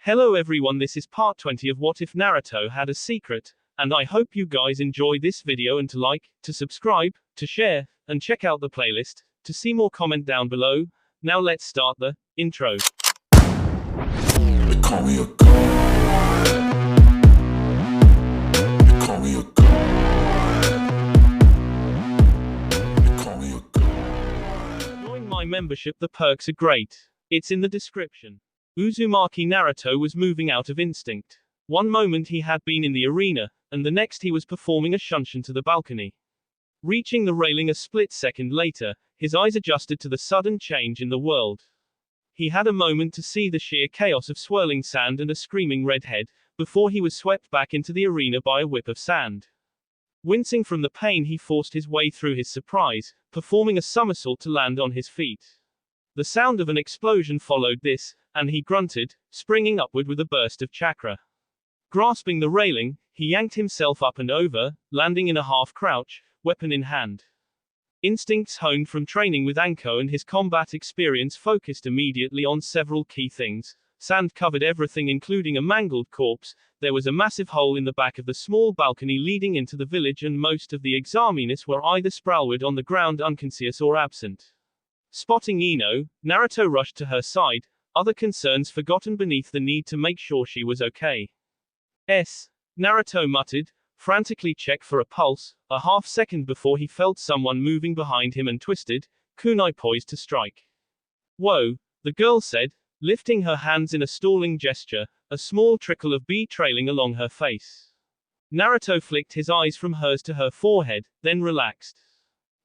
Hello everyone, this is part 20 of What If Naruto Had a Secret, and I hope you guys enjoy this video and to like, to subscribe, to share, and check out the playlist, to see more comment down below. Now let's start the intro. They call me a god. They call me a god. They call me a god. Join my membership, the perks are great. It's in the description. Uzumaki Naruto was moving out of instinct. One moment he had been in the arena, and the next he was performing a shunshin to the balcony. Reaching the railing a split second later, his eyes adjusted to the sudden change in the world. He had a moment to see the sheer chaos of swirling sand and a screaming redhead, before he was swept back into the arena by a whip of sand. Wincing from the pain, he forced his way through his surprise, performing a somersault to land on his feet. The sound of an explosion followed this, and he grunted, springing upward with a burst of chakra. Grasping the railing, he yanked himself up and over, landing in a half-crouch, weapon in hand. Instincts honed from training with Anko and his combat experience focused immediately on several key things. Sand covered everything including a mangled corpse, there was a massive hole in the back of the small balcony leading into the village, and most of the examinis were either sprawled on the ground unconscious or absent. Spotting Ino, Naruto rushed to her side, other concerns forgotten beneath the need to make sure she was okay. Naruto muttered, frantically checked for a pulse, a half-second before he felt someone moving behind him and twisted, kunai poised to strike. Whoa, the girl said, lifting her hands in a stalling gesture, a small trickle of B trailing along her face. Naruto flicked his eyes from hers to her forehead, then relaxed.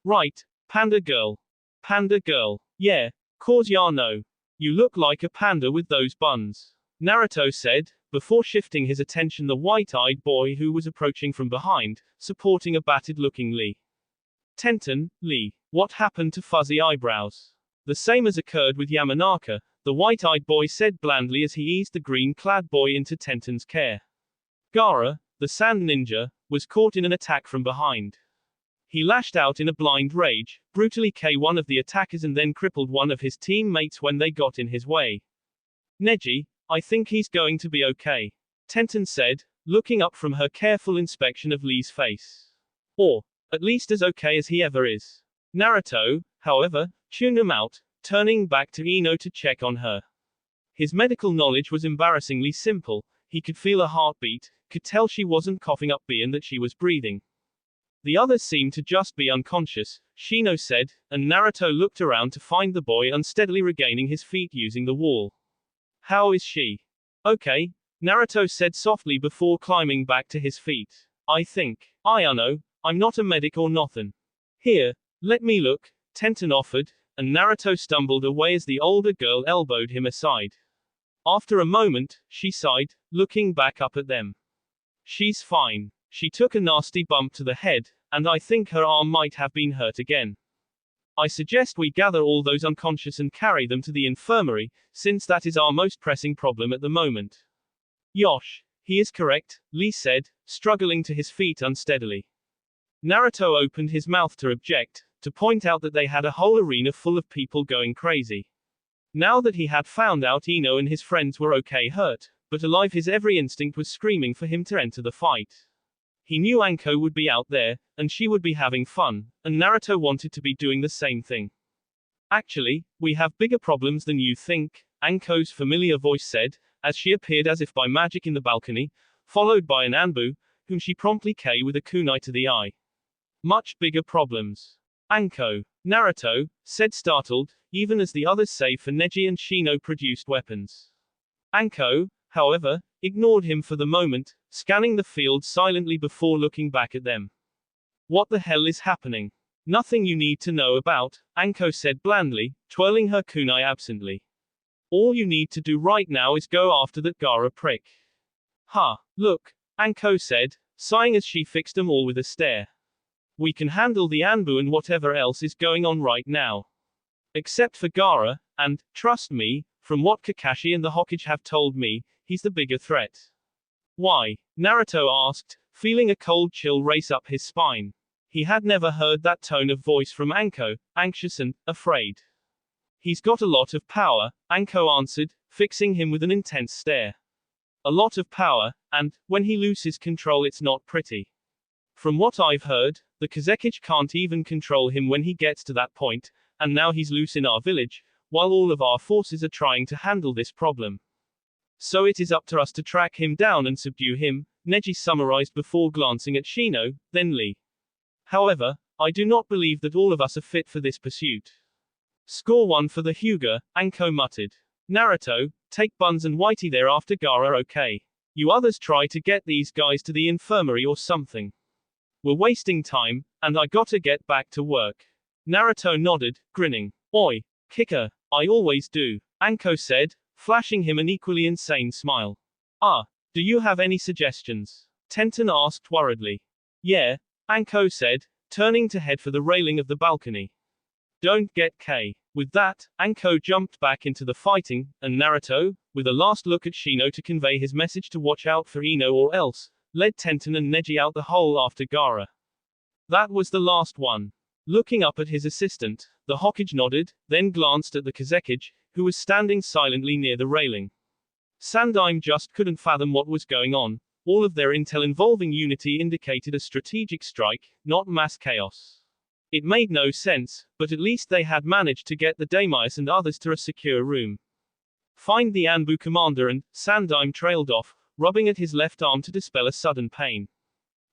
Right, panda girl. Panda girl. Yeah, cause ya know. You look like a panda with those buns. Naruto said, before shifting his attention the white-eyed boy who was approaching from behind, supporting a battered-looking Lee. Tenten, Lee. What happened to fuzzy eyebrows? The same as occurred with Yamanaka, the white-eyed boy said blandly as he eased the green-clad boy into Tenten's care. Gaara, the sand ninja, was caught in an attack from behind. He lashed out in a blind rage, brutally killed one of the attackers and then crippled one of his teammates when they got in his way. Neji, I think he's going to be okay, Tenten said, looking up from her careful inspection of Lee's face. Or, at least as okay as he ever is. Naruto, however, tuned him out, turning back to Ino to check on her. His medical knowledge was embarrassingly simple. He could feel her heartbeat, could tell she wasn't coughing up B and that she was breathing. The others seemed to just be unconscious, Shino said, and Naruto looked around to find the boy unsteadily regaining his feet using the wall. How is she? Okay, Naruto said softly before climbing back to his feet. I think. I know, I'm not a medic or nothin'. Here, let me look, Tenten offered, and Naruto stumbled away as the older girl elbowed him aside. After a moment, she sighed, looking back up at them. She's fine. She took a nasty bump to the head, and I think her arm might have been hurt again. I suggest we gather all those unconscious and carry them to the infirmary, since that is our most pressing problem at the moment. Yosh, he is correct, Lee said, struggling to his feet unsteadily. Naruto opened his mouth to object, to point out that they had a whole arena full of people going crazy. Now that he had found out Ino and his friends were okay hurt, but alive, his every instinct was screaming for him to enter the fight. He knew Anko would be out there, and she would be having fun, and Naruto wanted to be doing the same thing. Actually, we have bigger problems than you think, Anko's familiar voice said, as she appeared as if by magic in the balcony, followed by an Anbu, whom she promptly killed with a kunai to the eye. Much bigger problems. Anko, Naruto, said startled, even as the others save for Neji and Shino produced weapons. Anko, however, ignored him for the moment, scanning the field silently before looking back at them. What the hell is happening? Nothing you need to know about, Anko said blandly, twirling her kunai absently. All you need to do right now is go after that Gaara prick. Look, Anko said, sighing as she fixed them all with a stare. We can handle the Anbu and whatever else is going on right now. Except for Gaara, and, trust me, from what Kakashi and the Hokage have told me, he's the bigger threat. Why? Naruto asked, feeling a cold chill race up his spine. He had never heard that tone of voice from Anko, anxious and afraid. He's got a lot of power, Anko answered, fixing him with an intense stare. A lot of power, and, when he loses control it's not pretty. From what I've heard, the Kazekage can't even control him when he gets to that point, and now he's loose in our village, while all of our forces are trying to handle this problem. So it is up to us to track him down and subdue him, Neji summarized before glancing at Shino, then Lee. However, I do not believe that all of us are fit for this pursuit. Score 1 for the Hyuga, Anko muttered. Naruto, take Buns and Whitey there after Gaara, okay? You others try to get these guys to the infirmary or something. We're wasting time, and I gotta get back to work. Naruto nodded, grinning. Oi, kicker, I always do, Anko said, flashing him an equally insane smile. Do you have any suggestions? Tenten asked worriedly. Yeah, Anko said, turning to head for the railing of the balcony. Don't get K. With that, Anko jumped back into the fighting, and Naruto, with a last look at Shino to convey his message to watch out for Ino or else, led Tenten and Neji out the hole after Gaara. That was the last one. Looking up at his assistant, the Hokage nodded, then glanced at the Kazekage, who was standing silently near the railing. Sandaime just couldn't fathom what was going on. All of their intel involving unity indicated a strategic strike, not mass chaos. It made no sense, but at least they had managed to get the Daimais and others to a secure room. Find the Anbu commander and, Sandaime trailed off, rubbing at his left arm to dispel a sudden pain.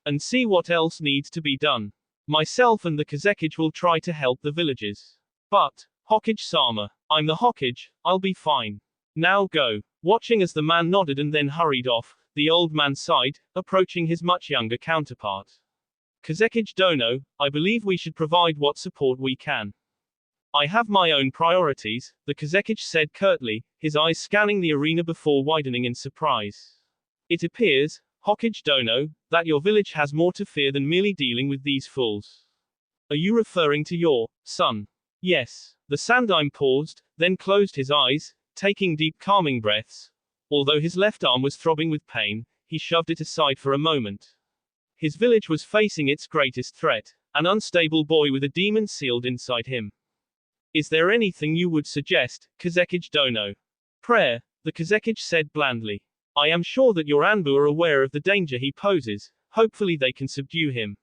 And see what else needs to be done. Myself and the Kazekage will try to help the villages. But, Hokage-sama, I'm the Hokage, I'll be fine. Now go. Watching as the man nodded and then hurried off, the old man sighed, approaching his much younger counterpart. Kazekage Dono, I believe we should provide what support we can. I have my own priorities, the Kazekage said curtly, his eyes scanning the arena before widening in surprise. It appears, Hokage Dono, that your village has more to fear than merely dealing with these fools. Are you referring to your son? Yes. The Sandaime paused, then closed his eyes, taking deep calming breaths. Although his left arm was throbbing with pain, he shoved it aside for a moment. His village was facing its greatest threat, an unstable boy with a demon sealed inside him. Is there anything you would suggest, Kazekage Dono? Prayer, the Kazekage said blandly. I am sure that your Anbu are aware of the danger he poses, hopefully they can subdue him.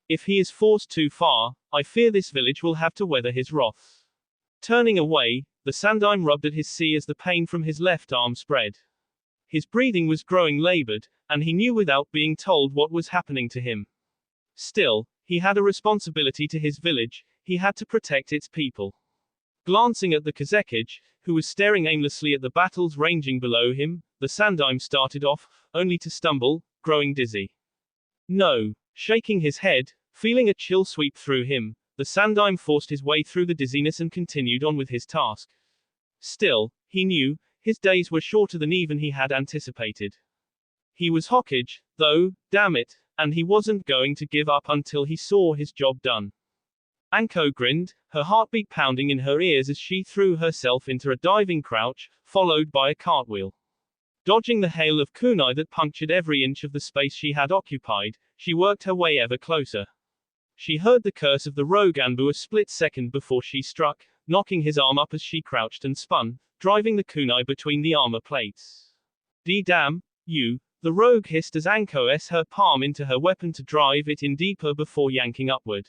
If he is forced too far, I fear this village will have to weather his wrath. Turning away, the Sandaime rubbed at his sea as the pain from his left arm spread. His breathing was growing labored, and he knew without being told what was happening to him. Still, he had a responsibility to his village, he had to protect its people. Glancing at the Kazekage, who was staring aimlessly at the battles raging below him, the Sandaime started off, only to stumble, growing dizzy. No. Shaking his head, feeling a chill sweep through him, the Sandaime forced his way through the dizziness and continued on with his task. Still, he knew, his days were shorter than even he had anticipated. He was Hokage, though, damn it, and he wasn't going to give up until he saw his job done. Anko grinned, her heartbeat pounding in her ears as she threw herself into a diving crouch, followed by a cartwheel. Dodging the hail of kunai that punctured every inch of the space she had occupied, she worked her way ever closer. She heard the curse of the rogue Anbu a split second before she struck, knocking his arm up as she crouched and spun, driving the kunai between the armor plates. D-damn, you, the rogue hissed as Anko s her palm into her weapon to drive it in deeper before yanking upward.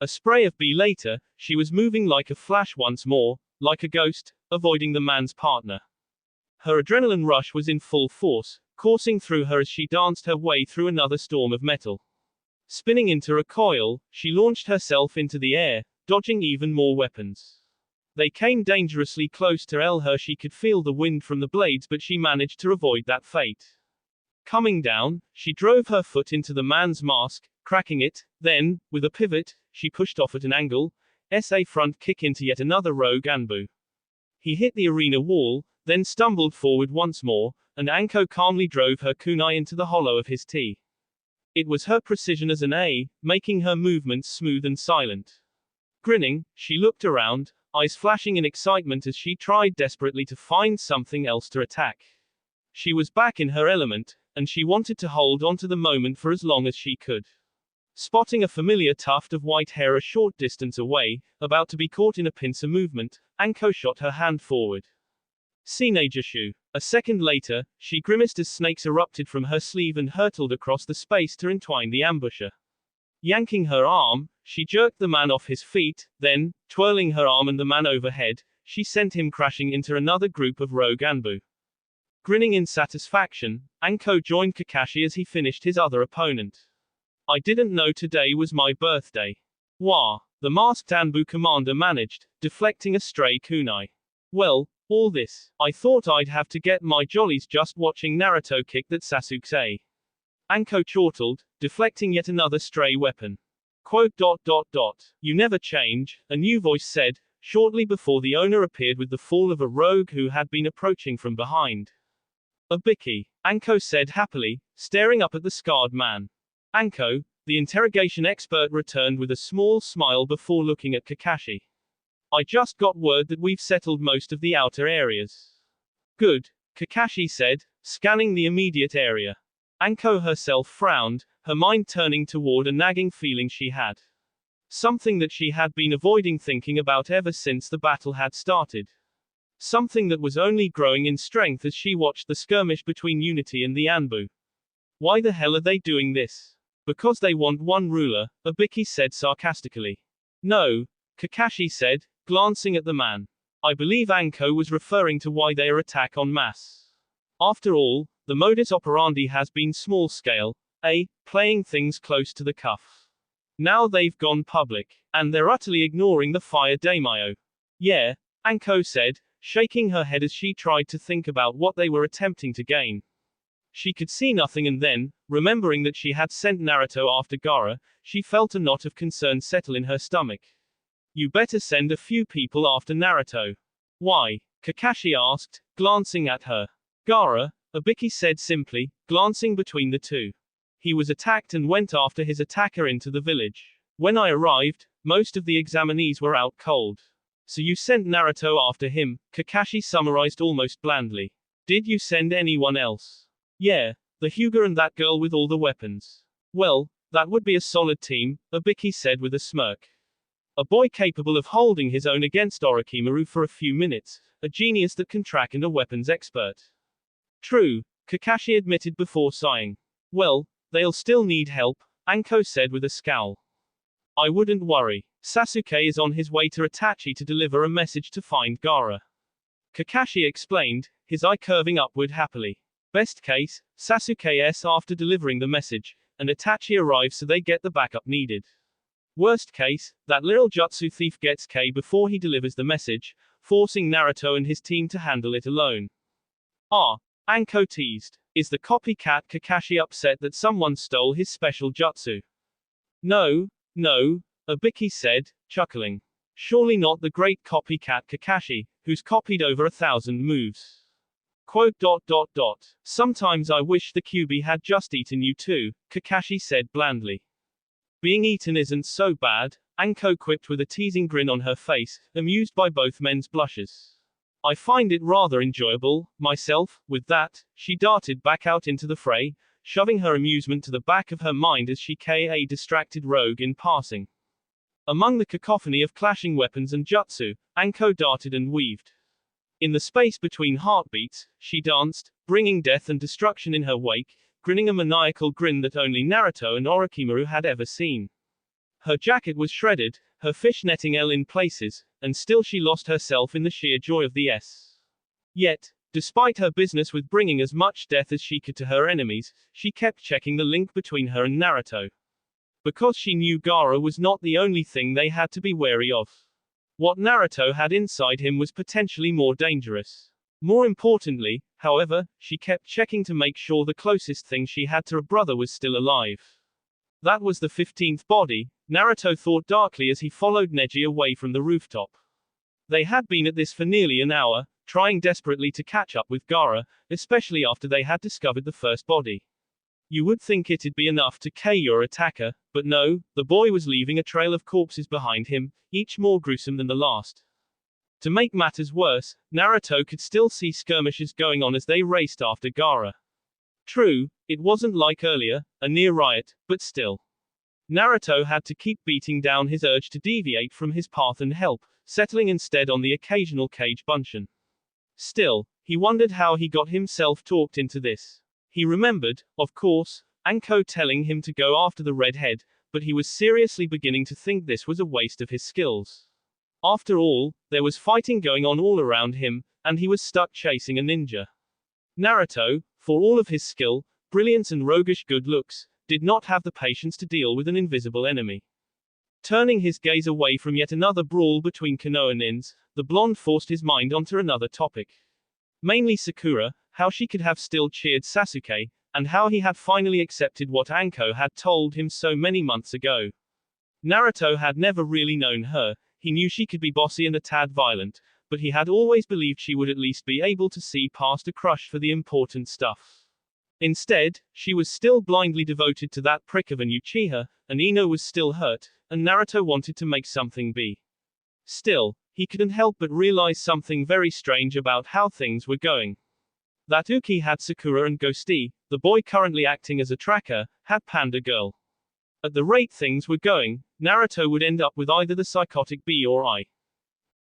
A spray of B later, she was moving like a flash once more, like a ghost, avoiding the man's partner. Her adrenaline rush was in full force, coursing through her as she danced her way through another storm of metal. Spinning into recoil, she launched herself into the air, dodging even more weapons. They came dangerously close to her. She could feel the wind from the blades, but she managed to avoid that fate. Coming down, she drove her foot into the man's mask, cracking it, then, with a pivot, she pushed off at an angle, a front kick into yet another rogue Anbu. He hit the arena wall, then stumbled forward once more, and Anko calmly drove her kunai into the hollow of his T. It was her precision as an A, making her movements smooth and silent. Grinning, she looked around, eyes flashing in excitement as she tried desperately to find something else to attack. She was back in her element, and she wanted to hold on to the moment for as long as she could. Spotting a familiar tuft of white hair a short distance away, about to be caught in a pincer movement, Anko shot her hand forward. Sinejushu. A second later, she grimaced as snakes erupted from her sleeve and hurtled across the space to entwine the ambusher. Yanking her arm, she jerked the man off his feet, then, twirling her arm and the man overhead, she sent him crashing into another group of rogue Anbu. Grinning in satisfaction, Anko joined Kakashi as he finished his other opponent. I didn't know today was my birthday. Wah, the masked Anbu commander managed, deflecting a stray kunai. Well, all this, I thought I'd have to get my jollies just watching Naruto kick that Sasuke. Anko chortled, deflecting yet another stray weapon. Quote. You never change, a new voice said, shortly before the owner appeared with the fall of a rogue who had been approaching from behind. Obiki, Anko said happily, staring up at the scarred man. Anko, the interrogation expert returned with a small smile before looking at Kakashi. I just got word that we've settled most of the outer areas. Good, Kakashi said, scanning the immediate area. Anko herself frowned, her mind turning toward a nagging feeling she had. Something that she had been avoiding thinking about ever since the battle had started. Something that was only growing in strength as she watched the skirmish between Unity and the Anbu. Why the hell are they doing this? Because they want one ruler, Obiki said sarcastically. No, Kakashi said, glancing at the man. I believe Anko was referring to why they are attack en masse. After all, the modus operandi has been small scale, playing things close to the cuff. Now they've gone public, and they're utterly ignoring the fire daimyo. Yeah, Anko said, shaking her head as she tried to think about what they were attempting to gain. She could see nothing and then, remembering that she had sent Naruto after Gaara, she felt a knot of concern settle in her stomach. You better send a few people after Naruto. Why? Kakashi asked, glancing at her. Gaara, Obiki said simply, glancing between the two. He was attacked and went after his attacker into the village. When I arrived, most of the examinees were out cold. So you sent Naruto after him, Kakashi summarized almost blandly. Did you send anyone else? Yeah, the Hyuga and that girl with all the weapons. Well, that would be a solid team, Obiki said with a smirk. A boy capable of holding his own against Orochimaru for a few minutes, a genius that can track and a weapons expert. True, Kakashi admitted before sighing. Well, they'll still need help, Anko said with a scowl. I wouldn't worry. Sasuke is on his way to Itachi to deliver a message to find Gaara. Kakashi explained, his eye curving upward happily. Best case, Sasuke's after delivering the message, and Itachi arrives so they get the backup needed. Worst case, that little jutsu thief gets K before he delivers the message, forcing Naruto and his team to handle it alone. Anko teased. Is the copycat Kakashi upset that someone stole his special jutsu? No, Obiki said, chuckling. Surely not the great copycat Kakashi, who's copied over 1,000 moves. Quote. Sometimes I wish the Kyuubi had just eaten you too, Kakashi said blandly. Being eaten isn't so bad, Anko quipped with a teasing grin on her face, amused by both men's blushes. I find it rather enjoyable, myself. With that, she darted back out into the fray, shoving her amusement to the back of her mind as she a distracted rogue in passing. Among the cacophony of clashing weapons and jutsu, Anko darted and weaved. In the space between heartbeats, she danced, bringing death and destruction in her wake, grinning a maniacal grin that only Naruto and Orochimaru had ever seen. Her jacket was shredded, her fishnetting in places, and still she lost herself in the sheer joy of the S. Yet, despite her business with bringing as much death as she could to her enemies, she kept checking the link between her and Naruto. Because she knew Gaara was not the only thing they had to be wary of. What Naruto had inside him was potentially more dangerous. More importantly, however, she kept checking to make sure the closest thing she had to a brother was still alive. That was the 15th body, Naruto thought darkly as he followed Neji away from the rooftop. They had been at this for nearly an hour, trying desperately to catch up with Gaara, especially after they had discovered the first body. You would think it'd be enough to KO your attacker, but no, the boy was leaving a trail of corpses behind him, each more gruesome than the last. To make matters worse, Naruto could still see skirmishes going on as they raced after Gaara. True, it wasn't like earlier, a near riot, but still. Naruto had to keep beating down his urge to deviate from his path and help, settling instead on the occasional cage bunshin. Still, he wondered how he got himself talked into this. He remembered, of course, Anko telling him to go after the redhead, but he was seriously beginning to think this was a waste of his skills. After all, there was fighting going on all around him, and he was stuck chasing a ninja. Naruto, for all of his skill, brilliance and roguish good looks, did not have the patience to deal with an invisible enemy. Turning his gaze away from yet another brawl between Konoha nins, the blonde forced his mind onto another topic. Mainly Sakura, how she could have still cheered Sasuke, and how he had finally accepted what Anko had told him so many months ago. Naruto had never really known her, he knew she could be bossy and a tad violent, but he had always believed she would at least be able to see past a crush for the important stuff. Instead, she was still blindly devoted to that prick of an Uchiha, and Ino was still hurt, and Naruto wanted to make something be. Still, he couldn't help but realize something very strange about how things were going. That Uki had Sakura and Ghosty, the boy currently acting as a tracker, had Panda Girl. At the rate things were going, Naruto would end up with either the psychotic B or I.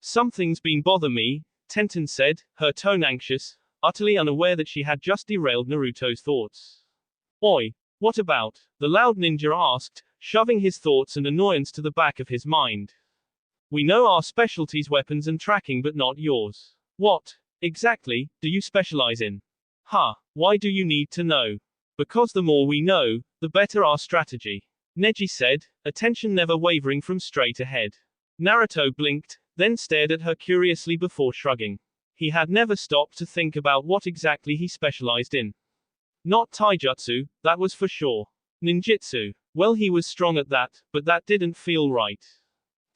Something's been bothering me, Tenten said, her tone anxious, utterly unaware that she had just derailed Naruto's thoughts. Oi, what about? The loud ninja asked, shoving his thoughts and annoyance to the back of his mind. We know our specialty's weapons and tracking, but not yours. What, exactly, do you specialize in? Huh, why do you need to know? Because the more we know, the better our strategy. Neji said, attention never wavering from straight ahead. Naruto blinked, then stared at her curiously before shrugging. He had never stopped to think about what exactly he specialized in. Not taijutsu, that was for sure. Ninjutsu. Well, he was strong at that, but that didn't feel right.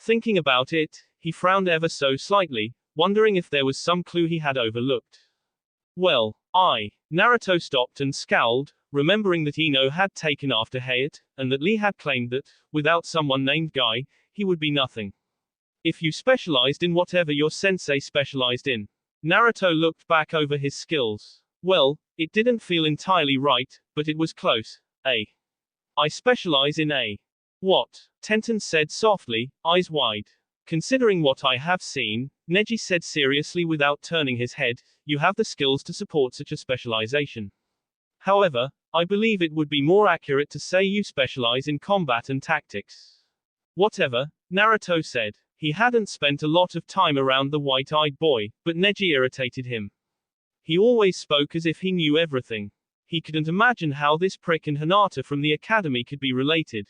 Thinking about it, he frowned ever so slightly, wondering if there was some clue he had overlooked. Well, Naruto stopped and scowled, remembering that Ino had taken after Hayate, and that Lee had claimed that, without someone named Guy, he would be nothing. If you specialized in whatever your sensei specialized in. Naruto looked back over his skills. Well, it didn't feel entirely right, but it was close. I specialize in A. What? Tenten said softly, eyes wide. Considering what I have seen, Neji said seriously without turning his head, you have the skills to support such a specialization. However, I believe it would be more accurate to say you specialize in combat and tactics. Whatever, Naruto said. He hadn't spent a lot of time around the white-eyed boy, but Neji irritated him. He always spoke as if he knew everything. He couldn't imagine how this prick and Hinata from the academy could be related.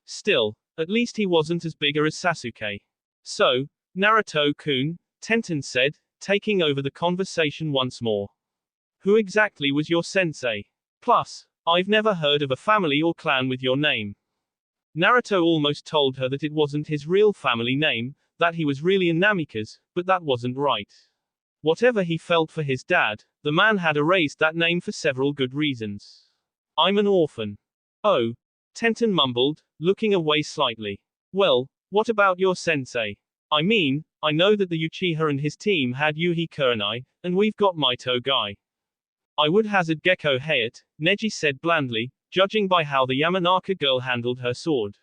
Still, at least he wasn't as big as Sasuke. So, Naruto-kun, Tenten said, taking over the conversation once more. Who exactly was your sensei? Plus, I've never heard of a family or clan with your name. Naruto almost told her that it wasn't his real family name, that he was really a Namikaze, but that wasn't right. Whatever he felt for his dad, the man had erased that name for several good reasons. I'm an orphan. Oh, Tenten mumbled, looking away slightly. Well, what about your sensei? I mean, I know that the Uchiha and his team had Yuhi Kurenai, and we've got Maito Guy. I would hazard Gekko Hayate, Neji said blandly, judging by how the Yamanaka girl handled her sword.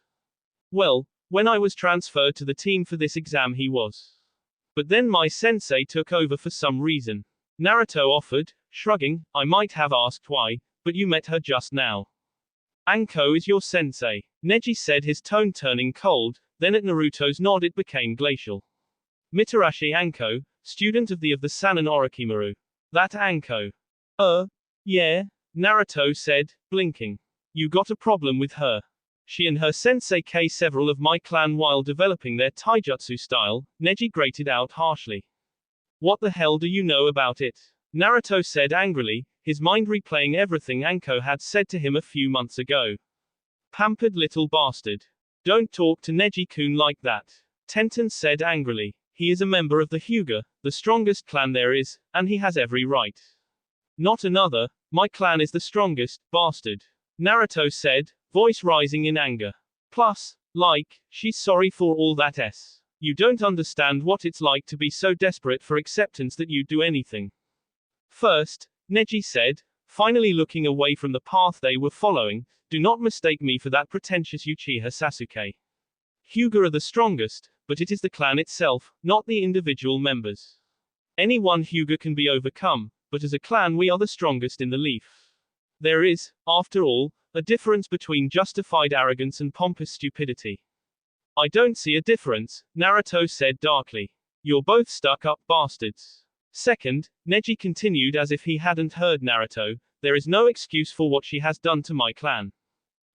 Well, when I was transferred to the team for this exam he was. But then my sensei took over for some reason. Naruto offered, shrugging, I might have asked why, but you met her just now. Anko is your sensei. Neji said, his tone turning cold, then at Naruto's nod it became glacial. Mitarashi Anko, student of the Sanin Orochimaru. That Anko. Yeah, Naruto said, blinking. You got a problem with her. She and her sensei K several of my clan while developing their taijutsu style, Neji grated out harshly. What the hell do you know about it? Naruto said angrily, his mind replaying everything Anko had said to him a few months ago. Pampered little bastard. Don't talk to Neji-kun like that. Tenten said angrily. He is a member of the Hyuga, the strongest clan there is, and he has every right. Not another, my clan is the strongest, bastard. Naruto said, voice rising in anger. Plus, she's sorry for all that s. You don't understand what it's like to be so desperate for acceptance that you'd do anything. First, Neji said, finally looking away from the path they were following, do not mistake me for that pretentious Uchiha Sasuke. Hyuga are the strongest, but it is the clan itself, not the individual members. Any one Hyuga can be overcome, but as a clan we are the strongest in the leaf. There is, after all, a difference between justified arrogance and pompous stupidity. I don't see a difference, Naruto said darkly. You're both stuck-up bastards. Second, Neji continued as if he hadn't heard Naruto, there is no excuse for what she has done to my clan.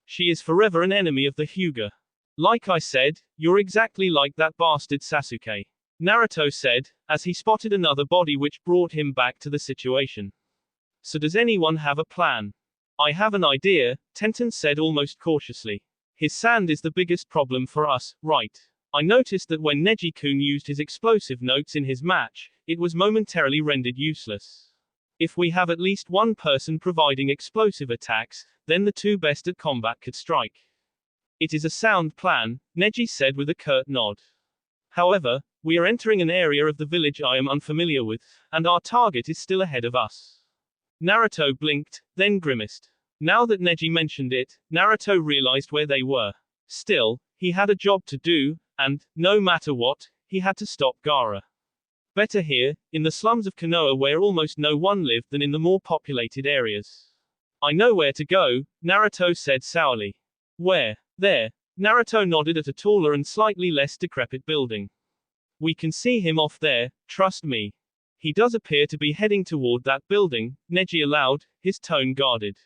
She is forever an enemy of the Hyuga. Like I said, you're exactly like that bastard Sasuke. Naruto said, as he spotted another body which brought him back to the situation. So does anyone have a plan? I have an idea, Tenten said almost cautiously. His sand is the biggest problem for us, right? I noticed that when Neji-kun used his explosive notes in his match, it was momentarily rendered useless. If we have at least one person providing explosive attacks, then the two best at combat could strike. It is a sound plan, Neji said with a curt nod. However, we are entering an area of the village I am unfamiliar with, and our target is still ahead of us. Naruto blinked, then grimaced. Now that Neji mentioned it, Naruto realized where they were. Still, he had a job to do, and, no matter what, he had to stop Gaara. Better here, in the slums of Konoha where almost no one lived than in the more populated areas. I know where to go, Naruto said sourly. Where? There. Naruto nodded at a taller and slightly less decrepit building. We can see him off there, trust me. He does appear to be heading toward that building, Neji allowed, his tone guarded.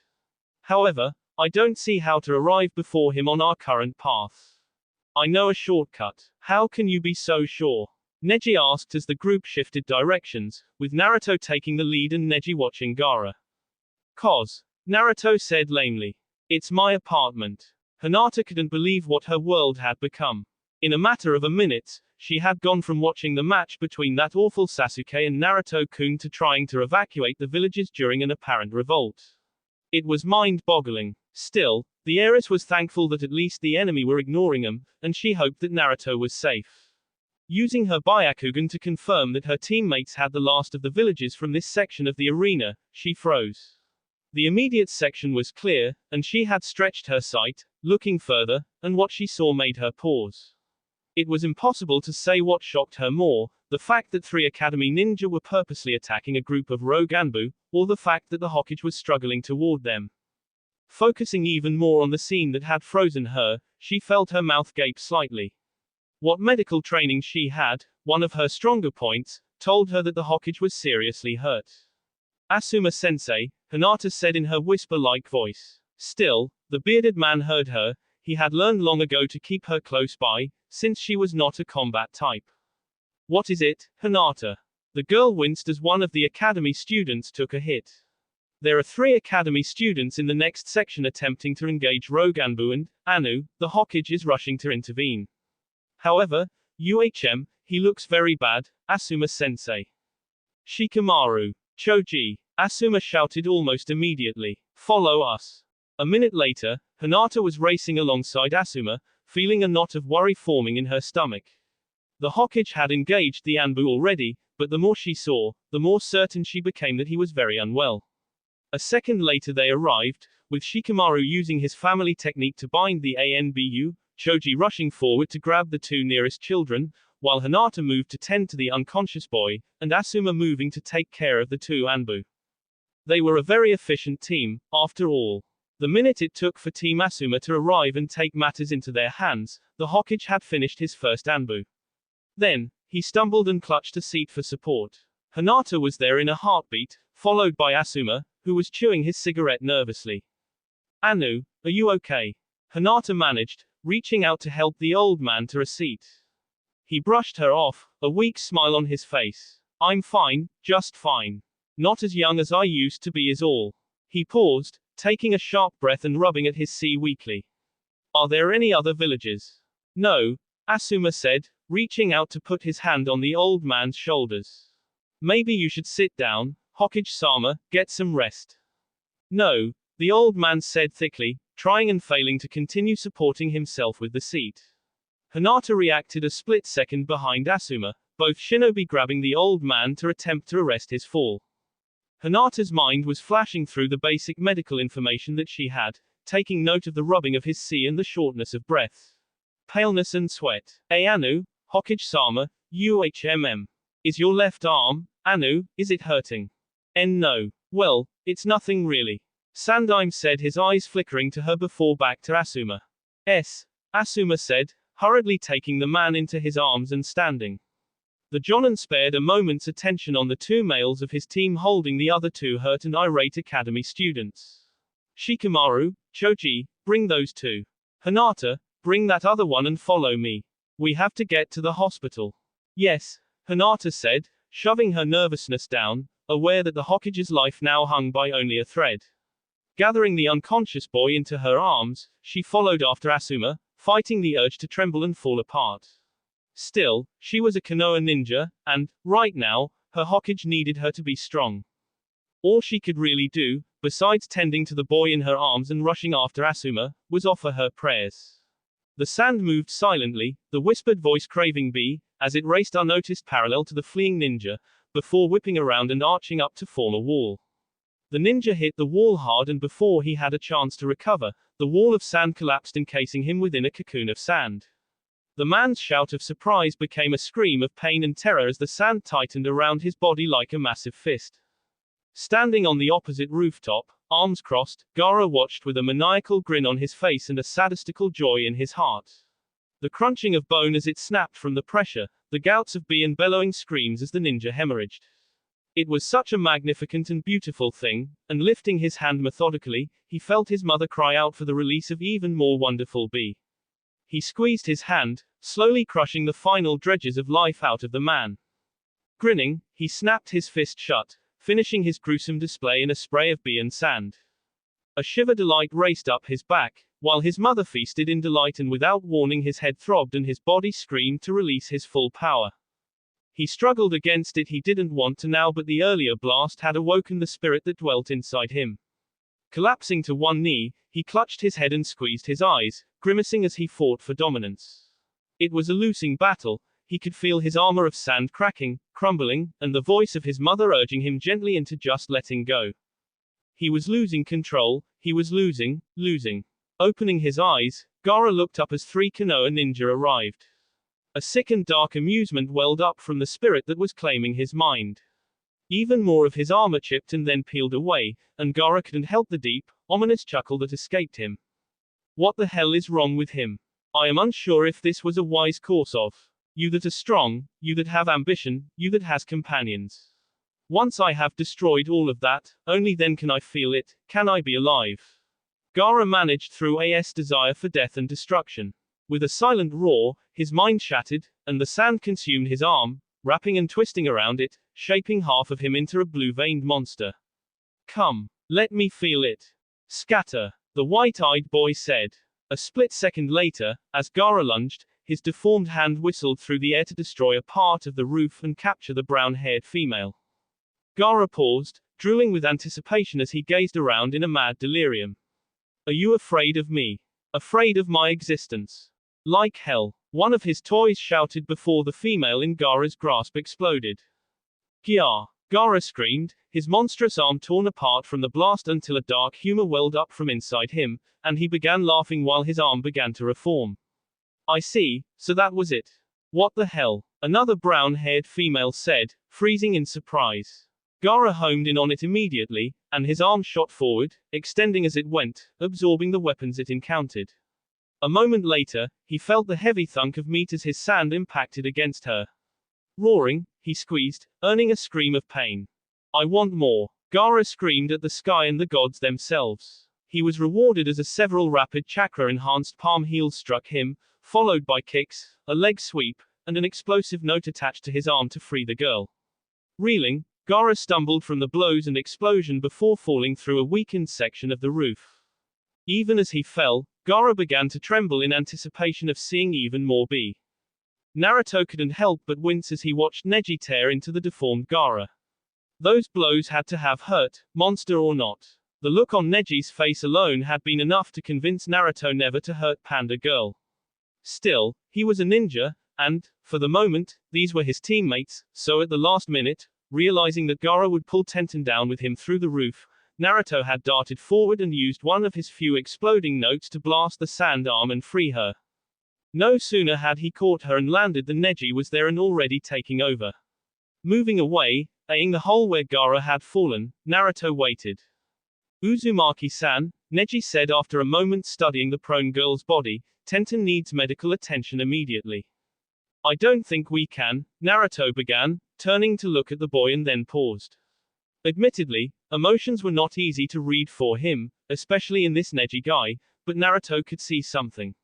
However, I don't see how to arrive before him on our current path. I know a shortcut. How can you be so sure? Neji asked as the group shifted directions, with Naruto taking the lead and Neji watching Gaara. "'Cause," Naruto said lamely. "It's my apartment." Hinata couldn't believe what her world had become. In a matter of a minute, she had gone from watching the match between that awful Sasuke and Naruto-kun to trying to evacuate the villages during an apparent revolt. It was mind-boggling. Still, the heiress was thankful that at least the enemy were ignoring them, and she hoped that Naruto was safe. Using her Byakugan to confirm that her teammates had the last of the villages from this section of the arena, she froze. The immediate section was clear, and she had stretched her sight, looking further, and what she saw made her pause. It was impossible to say what shocked her more, the fact that 3 Academy ninja were purposely attacking a group of rogue Anbu, or the fact that the Hokage was struggling toward them. Focusing even more on the scene that had frozen her, she felt her mouth gape slightly. What medical training she had, one of her stronger points, told her that the Hokage was seriously hurt. Asuma-sensei, Hinata said in her whisper-like voice. Still, the bearded man heard her. He had learned long ago to keep her close by, since she was not a combat type. What is it, Hinata? The girl winced as one of the Academy students took a hit. There are 3 Academy students in the next section attempting to engage Rogue Anbu and, Anu, the Hokage is rushing to intervene. However, he looks very bad, Asuma-sensei. Shikamaru. Choji. Asuma shouted almost immediately. Follow us. A minute later, Hinata was racing alongside Asuma, feeling a knot of worry forming in her stomach. The Hokage had engaged the Anbu already, but the more she saw, the more certain she became that he was very unwell. A second later they arrived, with Shikamaru using his family technique to bind the Anbu, Choji rushing forward to grab the 2 nearest children, while Hinata moved to tend to the unconscious boy, and Asuma moving to take care of the 2 Anbu. They were a very efficient team, after all. The minute it took for Team Asuma to arrive and take matters into their hands, the Hokage had finished his first Anbu. Then, he stumbled and clutched a seat for support. Hinata was there in a heartbeat, followed by Asuma, who was chewing his cigarette nervously. Anu, are you okay? Hinata managed, reaching out to help the old man to a seat. He brushed her off, a weak smile on his face. I'm fine, just fine. Not as young as I used to be is all. He paused, taking a sharp breath and rubbing at his sea weakly. Are there any other villages? No, Asuma said, reaching out to put his hand on the old man's shoulders. Maybe you should sit down, Hokage-sama, get some rest. No, the old man said thickly, trying and failing to continue supporting himself with the seat. Hinata reacted a split second behind Asuma, both shinobi grabbing the old man to attempt to arrest his fall. Hinata's mind was flashing through the basic medical information that she had, taking note of the rubbing of his sea and the shortness of breath. Paleness and sweat. Anu, Hokage-sama, Is your left arm, Anu, is it hurting? No. Well, it's nothing really. Sandaime said, his eyes flickering to her before back to Asuma. Asuma said, hurriedly taking the man into his arms and standing. The Jonin spared a moment's attention on the two males of his team holding the other two hurt and irate academy students. Shikamaru, Choji, bring those two. Hinata, bring that other one and follow me. We have to get to the hospital. Yes, Hinata said, shoving her nervousness down, aware that the Hokage's life now hung by only a thread. Gathering the unconscious boy into her arms, she followed after Asuma, fighting the urge to tremble and fall apart. Still, she was a Konoha ninja, and, right now, her Hokage needed her to be strong. All she could really do, besides tending to the boy in her arms and rushing after Asuma, was offer her prayers. The sand moved silently, the whispered voice craving B, as it raced unnoticed parallel to the fleeing ninja, before whipping around and arching up to form a wall. The ninja hit the wall hard, and before he had a chance to recover, the wall of sand collapsed, encasing him within a cocoon of sand. The man's shout of surprise became a scream of pain and terror as the sand tightened around his body like a massive fist. Standing on the opposite rooftop, arms crossed, Gaara watched with a maniacal grin on his face and a sadistical joy in his heart. The crunching of bone as it snapped from the pressure, the gouts of B and bellowing screams as the ninja hemorrhaged. It was such a magnificent and beautiful thing, and lifting his hand methodically, he felt his mother cry out for the release of even more wonderful B. He squeezed his hand, slowly crushing the final dredges of life out of the man. Grinning, he snapped his fist shut, finishing his gruesome display in a spray of B and sand. A shiver delight raced up his back, while his mother feasted in delight, and without warning his head throbbed and his body screamed to release his full power. He struggled against it. He didn't want to now, but the earlier blast had awoken the spirit that dwelt inside him. Collapsing to one knee, he clutched his head and squeezed his eyes, grimacing as he fought for dominance. It was a losing battle. He could feel his armor of sand cracking, crumbling, and the voice of his mother urging him gently into just letting go. He was losing control, he was losing. Opening his eyes, Gaara looked up as three Konoha ninja arrived. A sick and dark amusement welled up from the spirit that was claiming his mind. Even more of his armor chipped and then peeled away, and Gaara couldn't help the deep, ominous chuckle that escaped him. What the hell is wrong with him? I am unsure if this was a wise course of. You that are strong, you that have ambition, you that has companions. Once I have destroyed all of that, only then can I feel it, can I be alive. Gaara managed through AS desire for death and destruction. With a silent roar, his mind shattered, and the sand consumed his arm, wrapping and twisting around it, shaping half of him into a blue-veined monster. Come, let me feel it. Scatter, the white-eyed boy said. A split second later, as Gaara lunged, his deformed hand whistled through the air to destroy a part of the roof and capture the brown-haired female. Gaara paused, drooling with anticipation as he gazed around in a mad delirium. Are you afraid of me? Afraid of my existence? Like hell, one of his toys shouted before the female in Gaara's grasp exploded. Gyar! Gaara screamed, his monstrous arm torn apart from the blast until a dark humor welled up from inside him, and he began laughing while his arm began to reform. I see, so that was it. What the hell? Another brown-haired female said, freezing in surprise. Gaara homed in on it immediately, and his arm shot forward, extending as it went, absorbing the weapons it encountered. A moment later, he felt the heavy thunk of meat as his sand impacted against her. Roaring, he squeezed, earning a scream of pain. I want more. Gaara screamed at the sky and the gods themselves. He was rewarded as a several rapid chakra-enhanced palm heels struck him, followed by kicks, a leg sweep, and an explosive note attached to his arm to free the girl. Reeling, Gaara stumbled from the blows and explosion before falling through a weakened section of the roof. Even as he fell, Gaara began to tremble in anticipation of seeing even more B. Naruto couldn't help but wince as he watched Neji tear into the deformed Gaara. Those blows had to have hurt, monster or not. The look on Neji's face alone had been enough to convince Naruto never to hurt Panda Girl. Still, he was a ninja, and, for the moment, these were his teammates, so at the last minute, realizing that Gaara would pull Tenten down with him through the roof, Naruto had darted forward and used one of his few exploding notes to blast the sand arm and free her. No sooner had he caught her and landed than Neji was there and already taking over. Moving away, Eyeing the hole where Gaara had fallen, Naruto waited. Uzumaki-san, Neji said after a moment studying the prone girl's body, Tenten needs medical attention immediately. I don't think we can, Naruto began, turning to look at the boy and then paused. Admittedly, emotions were not easy to read for him, especially in this Neji guy, but Naruto could see something.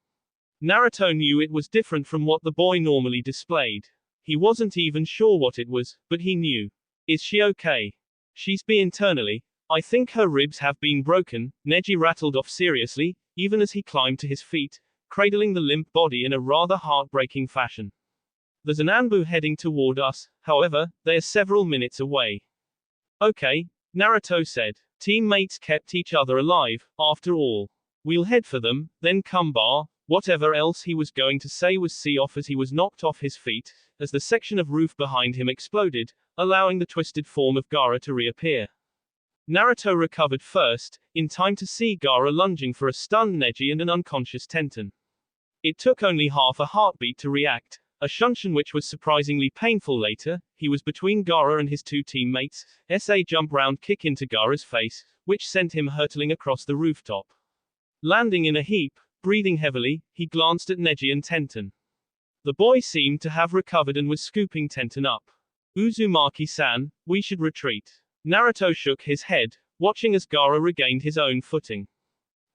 Naruto knew it was different from what the boy normally displayed. He wasn't even sure what it was, but he knew. Is she okay? She's be internally. I think her ribs have been broken, Neji rattled off seriously, even as he climbed to his feet, cradling the limp body in a rather heartbreaking fashion. There's an Anbu heading toward us, however, they are several minutes away. Okay, Naruto said. Teammates kept each other alive, after all. We'll head for them, then come bar. Whatever else he was going to say was see off as he was knocked off his feet, as the section of roof behind him exploded, allowing the twisted form of Gaara to reappear. Naruto recovered first, in time to see Gaara lunging for a stunned Neji and an unconscious Tenten. It took only half a heartbeat to react, a shunshin which was surprisingly painful later. He was between Gaara and his two teammates, a jump round kick into Gaara's face, which sent him hurtling across the rooftop. Landing in a heap, breathing heavily, he glanced at Neji and Tenten. The boy seemed to have recovered and was scooping Tenten up. Uzumaki-san, we should retreat. Naruto shook his head, watching as Gaara regained his own footing.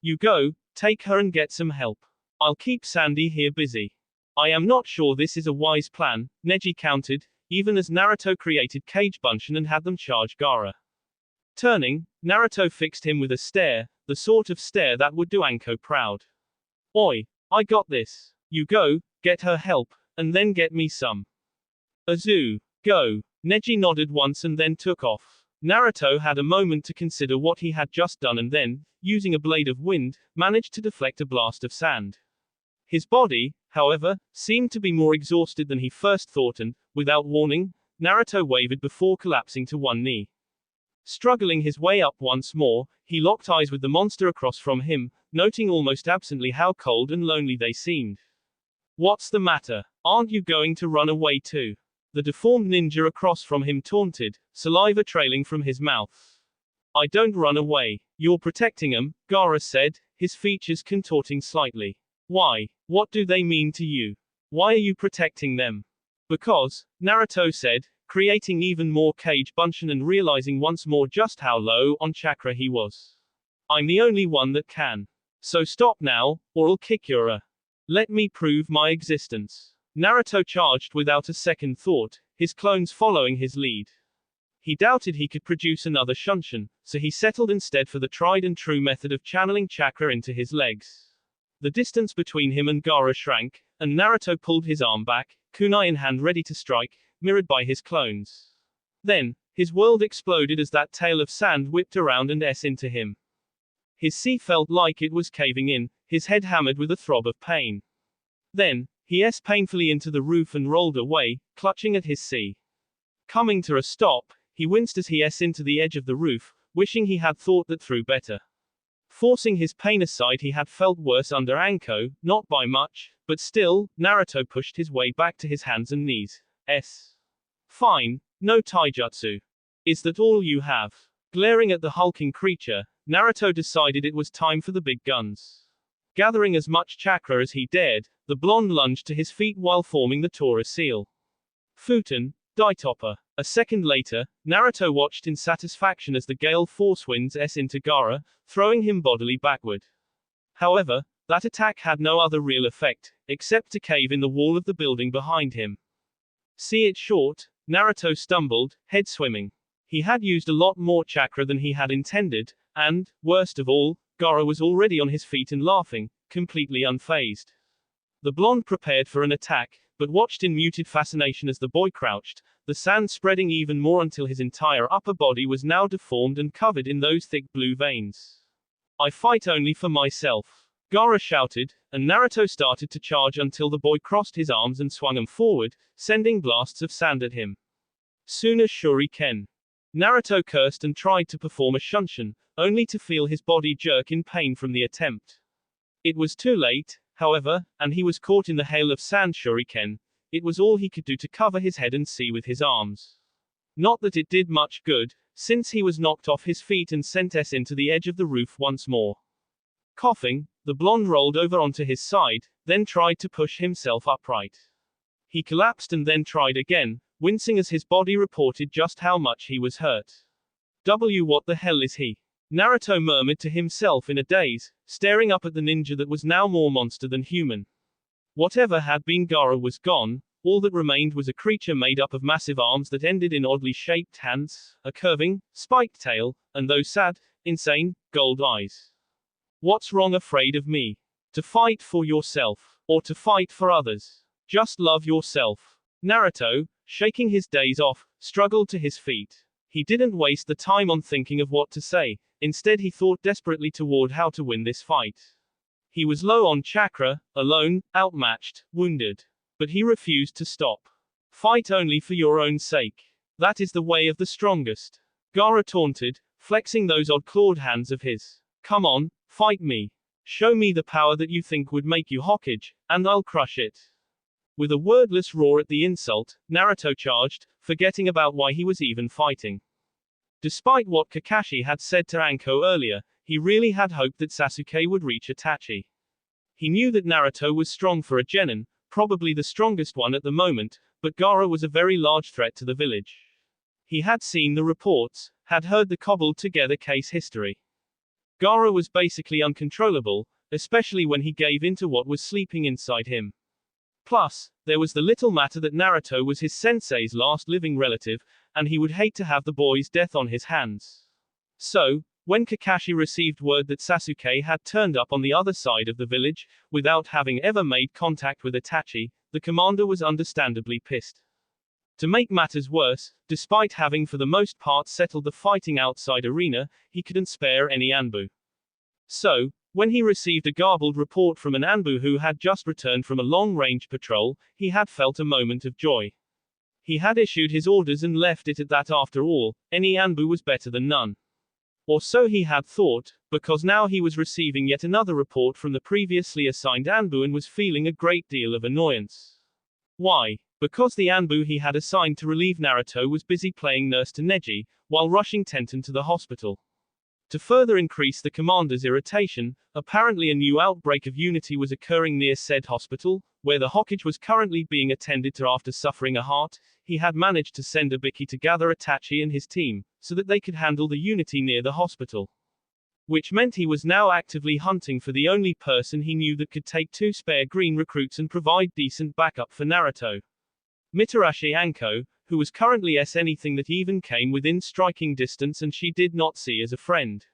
You go, take her and get some help. I'll keep Sandy here busy. I am not sure this is a wise plan, Neji countered, even as Naruto created Cage Bunshin and had them charge Gaara. Turning, Naruto fixed him with a stare, the sort of stare that would do Anko proud. Oi, I got this. You go, get her help, and then get me some. Azu, go. Neji nodded once and then took off. Naruto had a moment to consider what he had just done and then, using a blade of wind, managed to deflect a blast of sand. His body, however, seemed to be more exhausted than he first thought and, without warning, Naruto wavered before collapsing to one knee. Struggling his way up once more, he locked eyes with the monster across from him, noting almost absently how cold and lonely they seemed. What's the matter? Aren't you going to run away too? The deformed ninja across from him taunted, saliva trailing from his mouth. I don't run away. You're protecting them, Gaara said, his features contorting slightly. Why? What do they mean to you? Why are you protecting them? Because, Naruto said, creating even more Cage Bunshin and realizing once more just how low on chakra he was. I'm the only one that can. So stop now, or I'll kick your Let me prove my existence. Naruto charged without a second thought, his clones following his lead. He doubted he could produce another shunshin, so he settled instead for the tried and true method of channeling chakra into his legs. The distance between him and Gaara shrank, and Naruto pulled his arm back, kunai in hand ready to strike, mirrored by his clones. Then, his world exploded as that tail of sand whipped around and into him. His sea felt like it was caving in, his head hammered with a throb of pain. Then, he painfully into the roof and rolled away, clutching at his sea. Coming to a stop, he winced as he into the edge of the roof, wishing he had thought that through better. Forcing his pain aside, he had felt worse under Anko, not by much, but still, Naruto pushed his way back to his hands and knees. Fine, no taijutsu. Is that all you have? Glaring at the hulking creature, Naruto decided it was time for the big guns. Gathering as much chakra as he dared, the blonde lunged to his feet while forming the Tora seal. Futen, Daitopper. A second later, Naruto watched in satisfaction as the gale force winds into Gaara, throwing him bodily backward. However, that attack had no other real effect, except to cave in the wall of the building behind him. See it short, Naruto stumbled, head swimming. He had used a lot more chakra than he had intended, and, worst of all, Gaara was already on his feet and laughing, completely unfazed. The blonde prepared for an attack, but watched in muted fascination as the boy crouched, the sand spreading even more until his entire upper body was now deformed and covered in those thick blue veins. I fight only for myself. Gaara shouted, and Naruto started to charge until the boy crossed his arms and swung them forward, sending blasts of sand at him. Soon as shuriken. Naruto cursed and tried to perform a shunshin, only to feel his body jerk in pain from the attempt. It was too late, however, and he was caught in the hail of sand shuriken. It was all he could do to cover his head and see with his arms. Not that it did much good, since he was knocked off his feet and sent into the edge of the roof once more. Coughing, the blonde rolled over onto his side, then tried to push himself upright. He collapsed and then tried again, wincing as his body reported just how much he was hurt. What the hell is he? Naruto murmured to himself in a daze, staring up at the ninja that was now more monster than human. Whatever had been Gaara was gone, all that remained was a creature made up of massive arms that ended in oddly shaped hands, a curving, spiked tail, and those sad, insane, gold eyes. What's wrong, afraid of me? To fight for yourself, or to fight for others? Just love yourself. Naruto, shaking his daze off, struggled to his feet. He didn't waste the time on thinking of what to say, instead he thought desperately toward how to win this fight. He was low on chakra, alone, outmatched, wounded. But he refused to stop. Fight only for your own sake. That is the way of the strongest. Gaara taunted, flexing those odd clawed hands of his. Come on, fight me. Show me the power that you think would make you Hokage, and I'll crush it. With a wordless roar at the insult, Naruto charged, forgetting about why he was even fighting. Despite what Kakashi had said to Anko earlier, he really had hoped that Sasuke would reach Itachi. He knew that Naruto was strong for a genin, probably the strongest one at the moment, but Gaara was a very large threat to the village. He had seen the reports, had heard the cobbled together case history. Gaara was basically uncontrollable, especially when he gave in to what was sleeping inside him. Plus, there was the little matter that Naruto was his sensei's last living relative, and he would hate to have the boy's death on his hands. So, when Kakashi received word that Sasuke had turned up on the other side of the village, without having ever made contact with Itachi, the commander was understandably pissed. To make matters worse, despite having for the most part settled the fighting outside arena, he couldn't spare any Anbu. So, when he received a garbled report from an Anbu who had just returned from a long-range patrol, he had felt a moment of joy. He had issued his orders and left it at that. After all, any Anbu was better than none. Or so he had thought, because now he was receiving yet another report from the previously assigned Anbu and was feeling a great deal of annoyance. Why? Because the Anbu he had assigned to relieve Naruto was busy playing nurse to Neji, while rushing Tenten to the hospital. To further increase the commander's irritation, apparently a new outbreak of unity was occurring near said hospital, where the Hokage was currently being attended to after suffering a heart. He had managed to send Ibiki to gather Itachi and his team, so that they could handle the unity near the hospital. Which meant he was now actively hunting for the only person he knew that could take 2 spare green recruits and provide decent backup for Naruto. Mitarashi Anko, who was currently anything that even came within striking distance and she did not see as a friend.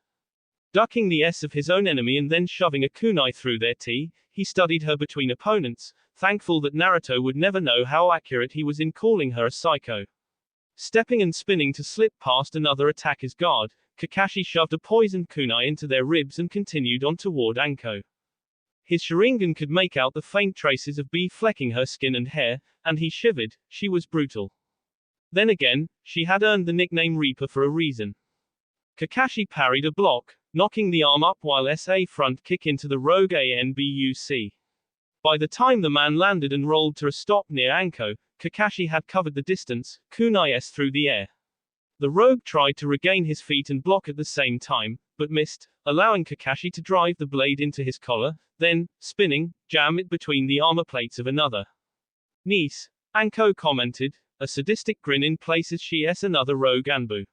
Ducking the of his own enemy and then shoving a kunai through their T, he studied her between opponents, thankful that Naruto would never know how accurate he was in calling her a psycho. Stepping and spinning to slip past another attacker's guard, Kakashi shoved a poisoned kunai into their ribs and continued on toward Anko. His Sharingan could make out the faint traces of bee flecking her skin and hair, and he shivered. She was brutal. Then again, she had earned the nickname Reaper for a reason. Kakashi parried a block, knocking the arm up while a front kick into the rogue ANBUC. By the time the man landed and rolled to a stop near Anko, Kakashi had covered the distance, kunai through the air. The rogue tried to regain his feet and block at the same time, but missed, allowing Kakashi to drive the blade into his collar, then, spinning, jam it between the armor plates of another. Niece, Anko commented, a sadistic grin in place as she another rogue Anbu.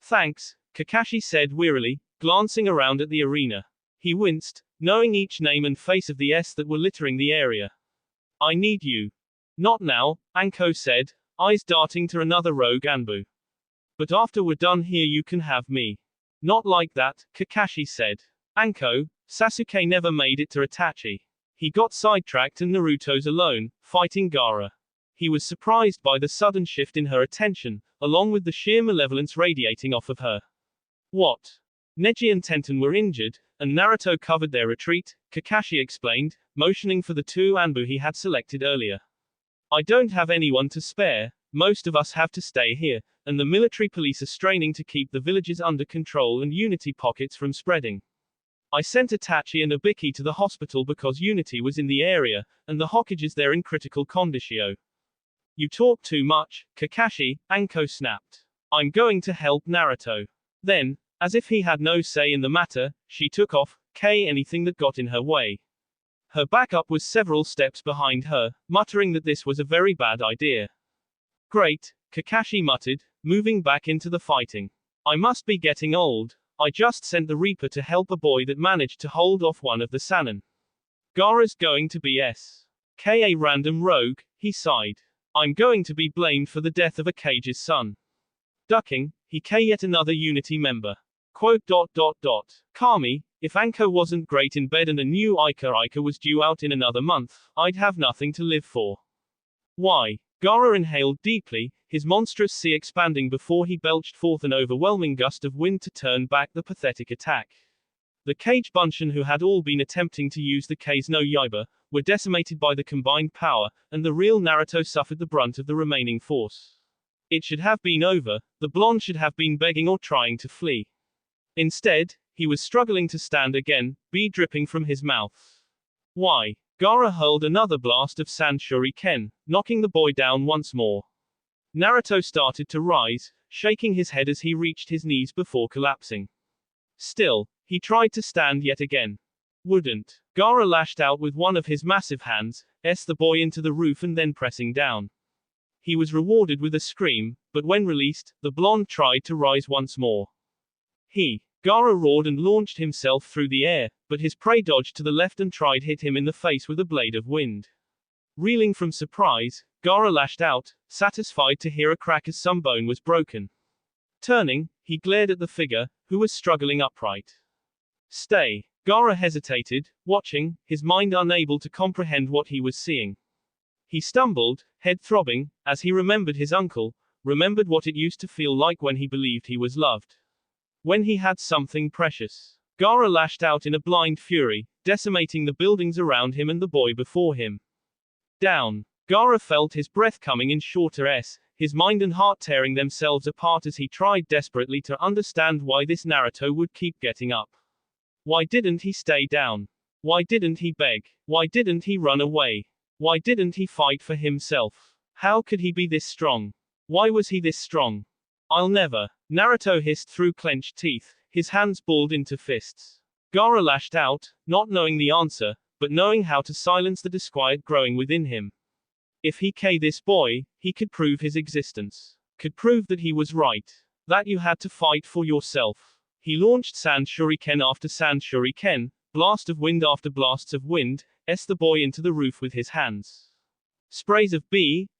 Thanks, Kakashi said wearily, glancing around at the arena. He winced, knowing each name and face of the that were littering the area. I need you. Not now, Anko said, eyes darting to another rogue Anbu. But after we're done here you can have me. Not like that, Kakashi said. Anko, Sasuke never made it to Itachi. He got sidetracked and Naruto's alone, fighting Gaara. He was surprised by the sudden shift in her attention, along with the sheer malevolence radiating off of her. What? Neji and Tenten were injured, and Naruto covered their retreat, Kakashi explained, motioning for the 2 Anbu he had selected earlier. I don't have anyone to spare, most of us have to stay here, and the military police are straining to keep the villages under control and unity pockets from spreading. I sent Itachi and Ibiki to the hospital because unity was in the area, and the Hokages there in critical condition. You talk too much, Kakashi, Anko snapped. I'm going to help Naruto. Then, as if he had no say in the matter, she took off, anything that got in her way. Her backup was several steps behind her, muttering that this was a very bad idea. Great, Kakashi muttered, moving back into the fighting. I must be getting old. I just sent the Reaper to help a boy that managed to hold off one of the Sannin. Gaara's going to be a random rogue, he sighed. I'm going to be blamed for the death of Akage's son. Ducking, he yet another Unity member. Quote. Kami, if Anko wasn't great in bed and a new Ica was due out in another month, I'd have nothing to live for. Why? Gaara inhaled deeply, his monstrous sea expanding before he belched forth an overwhelming gust of wind to turn back the pathetic attack. The Kage Bunshin, who had all been attempting to use the Kase no Yaiba, were decimated by the combined power, and the real Naruto suffered the brunt of the remaining force. It should have been over, the blonde should have been begging or trying to flee. Instead, he was struggling to stand again, dripping from his mouth. Why? Gaara hurled another blast of Sand Shuriken, knocking the boy down once more. Naruto started to rise, shaking his head as he reached his knees before collapsing. Still, he tried to stand yet again. Wouldn't. Gaara lashed out with one of his massive hands, the boy into the roof and then pressing down. He was rewarded with a scream, but when released, the blonde tried to rise once more. Gaara roared and launched himself through the air, but his prey dodged to the left and tried hit him in the face with a blade of wind. Reeling from surprise, Gaara lashed out, satisfied to hear a crack as some bone was broken. Turning, he glared at the figure, who was struggling upright. Stay. Gaara hesitated, watching, his mind unable to comprehend what he was seeing. He stumbled, head throbbing, as he remembered his uncle, remembered what it used to feel like when he believed he was loved. When he had something precious. Gaara lashed out in a blind fury, decimating the buildings around him and the boy before him. Down. Gaara felt his breath coming in shorter his mind and heart tearing themselves apart as he tried desperately to understand why this Naruto would keep getting up. Why didn't he stay down? Why didn't he beg? Why didn't he run away? Why didn't he fight for himself? How could he be this strong? Why was he this strong? I'll never. Naruto hissed through clenched teeth, his hands balled into fists. Gaara lashed out, not knowing the answer, but knowing how to silence the disquiet growing within him. If he this boy, he could prove his existence. Could prove that he was right. That you had to fight for yourself. He launched Sand Shuriken after Sand Shuriken, blast of wind after blasts of wind, the boy into the roof with his hands. Sprays of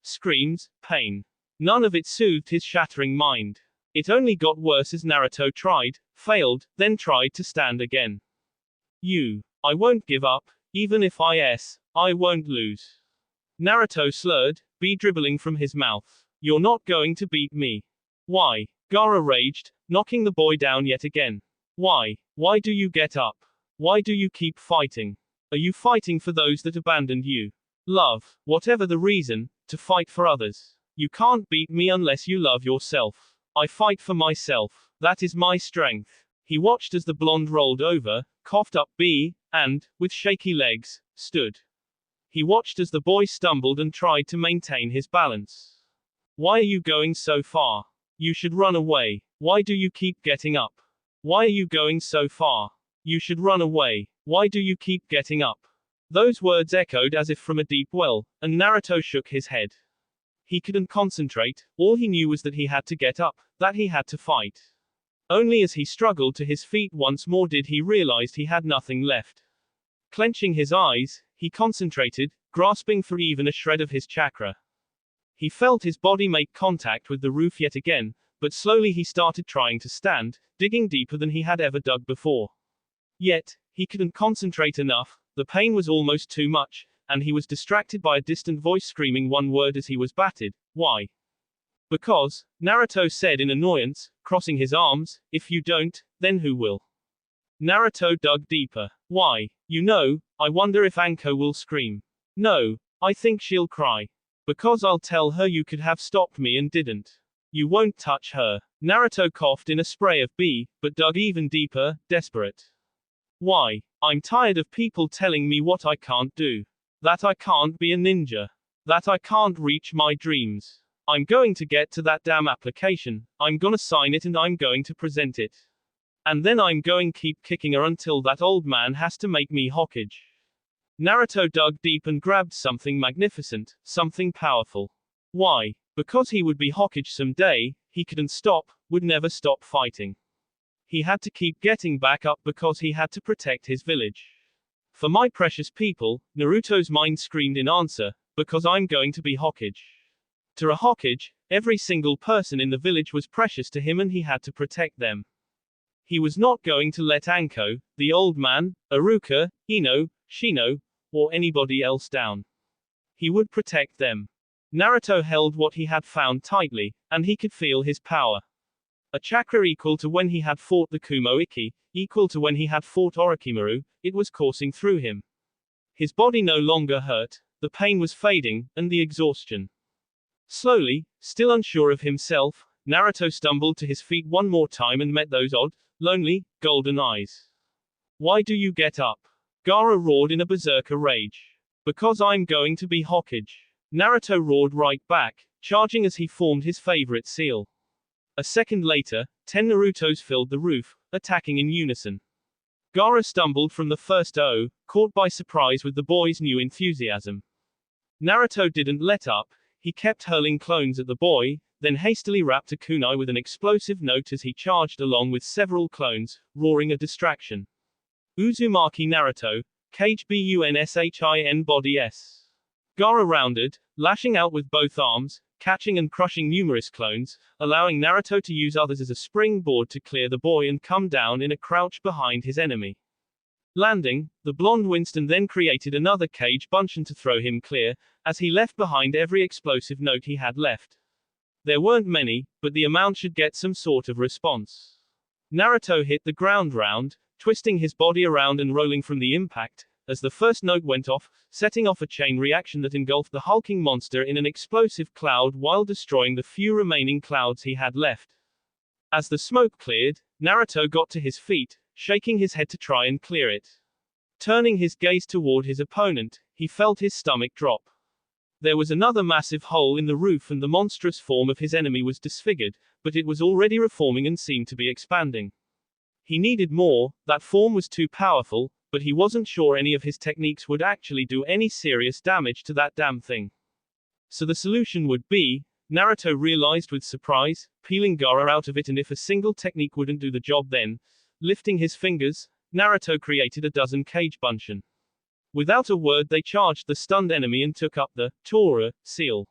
screams, pain. None of it soothed his shattering mind. It only got worse as Naruto tried, failed, then tried to stand again. I won't give up, even if I won't lose. Naruto slurred, dribbling from his mouth. You're not going to beat me. Why? Gaara raged, knocking the boy down yet again. Why? Why do you get up? Why do you keep fighting? Are you fighting for those that abandoned you? Love, whatever the reason, to fight for others. You can't beat me unless you love yourself. I fight for myself. That is my strength. He watched as the blonde rolled over, coughed up and, with shaky legs, stood. He watched as the boy stumbled and tried to maintain his balance. Why are you going so far? You should run away. Why do you keep getting up? Why are you going so far? You should run away. Why do you keep getting up? Those words echoed as if from a deep well, and Naruto shook his head. He couldn't concentrate, all he knew was that he had to get up, that he had to fight. Only as he struggled to his feet once more did he realize he had nothing left. Clenching his eyes, he concentrated, grasping for even a shred of his chakra. He felt his body make contact with the roof yet again, but slowly he started trying to stand, digging deeper than he had ever dug before. Yet, he couldn't concentrate enough, the pain was almost too much, and he was distracted by a distant voice screaming one word as he was battered. Why? Because, Naruto said in annoyance, crossing his arms, if you don't, then who will? Naruto dug deeper. Why? I wonder if Anko will scream. No, I think she'll cry. Because I'll tell her you could have stopped me and didn't. You won't touch her. Naruto coughed in a spray of but dug even deeper, desperate. Why? I'm tired of people telling me what I can't do. That I can't be a ninja. That I can't reach my dreams. I'm going to get to that damn application, I'm gonna sign it and I'm going to present it. And then I'm going keep kicking her until that old man has to make me Hokage. Naruto dug deep and grabbed something magnificent, something powerful. Why? Because he would be Hokage someday, he couldn't stop, would never stop fighting. He had to keep getting back up because he had to protect his village. For my precious people, Naruto's mind screamed in answer, because I'm going to be Hokage. To a Hokage, every single person in the village was precious to him and he had to protect them. He was not going to let Anko, the old man, Iruka, Ino, Shino, or anybody else down. He would protect them. Naruto held what he had found tightly, and he could feel his power. A chakra equal to when he had fought the Kumo Ikki, equal to when he had fought Orochimaru, it was coursing through him. His body no longer hurt, the pain was fading, and the exhaustion. Slowly, still unsure of himself, Naruto stumbled to his feet one more time and met those odd, lonely, golden eyes. Why do you get up? Gaara roared in a berserker rage. Because I'm going to be Hokage. Naruto roared right back, charging as he formed his favorite seal. A second later, 10 Narutos filled the roof, attacking in unison. Gaara stumbled from the first O, caught by surprise with the boy's new enthusiasm. Naruto didn't let up, he kept hurling clones at the boy, then hastily wrapped a kunai with an explosive note as he charged along with several clones, roaring a distraction. Uzumaki Naruto, Cage Bunshin Body S. Gaara rounded, lashing out with both arms, catching and crushing numerous clones, allowing Naruto to use others as a springboard to clear the boy and come down in a crouch behind his enemy. Landing, the blonde Winston then created another Cage Bunshin to throw him clear, as he left behind every explosive note he had left. There weren't many, but the amount should get some sort of response. Naruto hit the ground round, twisting his body around and rolling from the impact, as the first note went off, setting off a chain reaction that engulfed the hulking monster in an explosive cloud while destroying the few remaining clouds he had left. As the smoke cleared, Naruto got to his feet, shaking his head to try and clear it. Turning his gaze toward his opponent, he felt his stomach drop. There was another massive hole in the roof and the monstrous form of his enemy was disfigured, but it was already reforming and seemed to be expanding. He needed more, that form was too powerful, but he wasn't sure any of his techniques would actually do any serious damage to that damn thing. So the solution would be, Naruto realized with surprise, peeling Gaara out of it, and if a single technique wouldn't do the job then, lifting his fingers, Naruto created a dozen Cage Bunshin. Without a word they charged the stunned enemy and took up the Tora seal.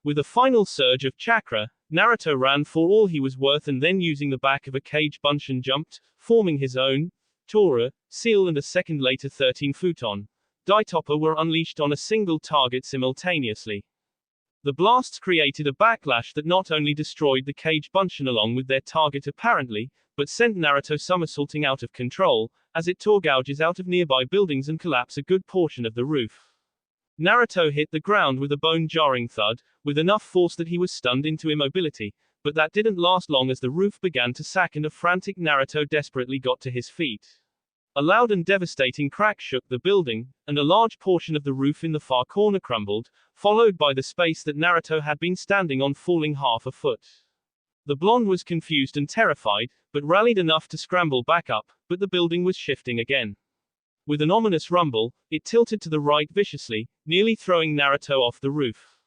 With a final surge of chakra, Naruto ran for all he was worth and then using the back of a Cage Bunshin jumped, forming his own Tora seal, and a second later 13 futon Daitopper were unleashed on a single target simultaneously. The blasts created a backlash that not only destroyed the Cage Bunshin along with their target apparently, but sent Naruto somersaulting out of control, as it tore gouges out of nearby buildings and collapsed a good portion of the roof. Naruto hit the ground with a bone-jarring thud, with enough force that he was stunned into immobility, but that didn't last long as the roof began to sack and a frantic Naruto desperately got to his feet. A loud and devastating crack shook the building, and a large portion of the roof in the far corner crumbled, followed by the space that Naruto had been standing on falling half a foot. The blonde was confused and terrified, but rallied enough to scramble back up, but the building was shifting again. With an ominous rumble, it tilted to the right viciously, nearly throwing Naruto off the roof.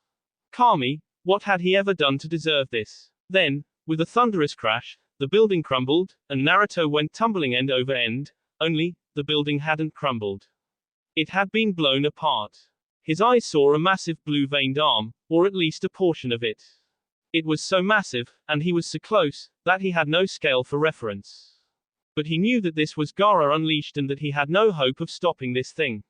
Kami, what had he ever done to deserve this? Then, with a thunderous crash, the building crumbled, and Naruto went tumbling end over end, only, the building hadn't crumbled. It had been blown apart. His eyes saw a massive blue-veined arm, or at least a portion of it. It was so massive, and he was so close, that he had no scale for reference. But he knew that this was Gaara unleashed and that he had no hope of stopping this thing.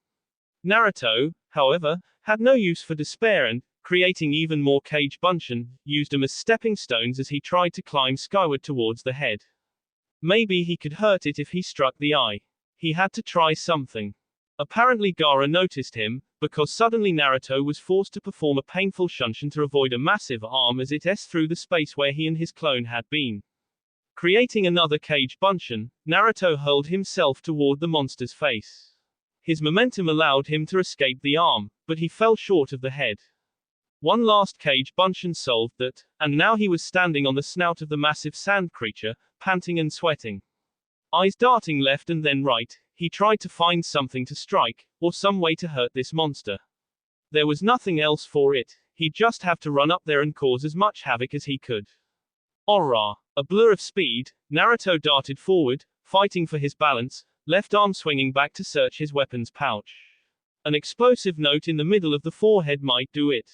Naruto, however, had no use for despair and, creating even more Cage Bunshin, used them as stepping stones as he tried to climb skyward towards the head. Maybe he could hurt it if he struck the eye. He had to try something. Apparently Gaara noticed him, because suddenly Naruto was forced to perform a painful shunshin to avoid a massive arm as it s through the space where he and his clone had been. Creating another Cage Bunshin, Naruto hurled himself toward the monster's face. His momentum allowed him to escape the arm, but he fell short of the head. One last cage Bunshin solved that, and now he was standing on the snout of the massive sand creature, panting and sweating. Eyes darting left and then right, he tried to find something to strike, or some way to hurt this monster. There was nothing else for it, he'd just have to run up there and cause as much havoc as he could. Aura! A blur of speed, Naruto darted forward, fighting for his balance, left arm swinging back to search his weapon's pouch. An explosive note in the middle of the forehead might do it.